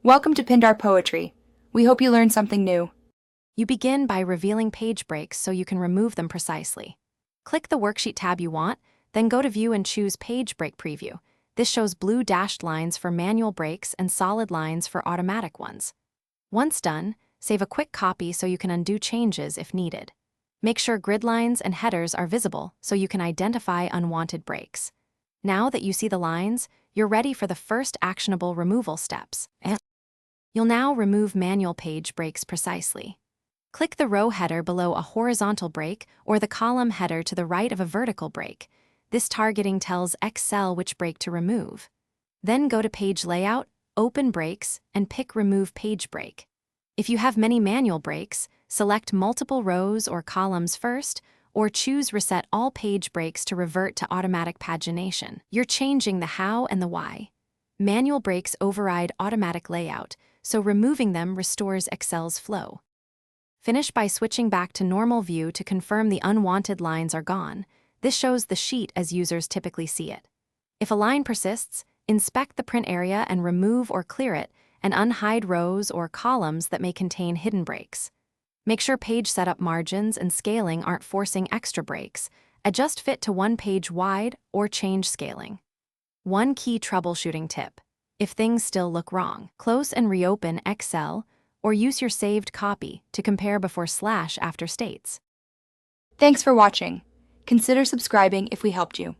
Welcome to Pindar Poetry. We hope you learned something new. You begin by revealing page breaks so you can remove them precisely. Click the worksheet tab you want, then go to View and choose Page Break Preview. This shows blue dashed lines for manual breaks and solid lines for automatic ones. Once done, save a quick copy so you can undo changes if needed. Make sure grid lines and headers are visible so you can identify unwanted breaks. Now that you see the lines, you're ready for the first actionable removal steps. You'll now remove manual page breaks precisely. Click the row header below a horizontal break or the column header to the right of a vertical break. This targeting tells Excel which break to remove. Then go to Page Layout, Open Breaks, and pick Remove Page Break. If you have many manual breaks, select multiple rows or columns first, or choose Reset All Page Breaks to revert to automatic pagination. You're changing the how and the why. Manual breaks override automatic layout, so removing them restores Excel's flow. Finish by switching back to normal view to confirm the unwanted lines are gone. This shows the sheet as users typically see it. If a line persists, inspect the print area and remove or clear it, and unhide rows or columns that may contain hidden breaks. Make sure page setup margins and scaling aren't forcing extra breaks. Adjust fit to one page wide or change scaling. One key troubleshooting tip: if things still look wrong, close and reopen Excel or use your saved copy to compare before / after states. Thanks for watching. Consider subscribing if we helped you.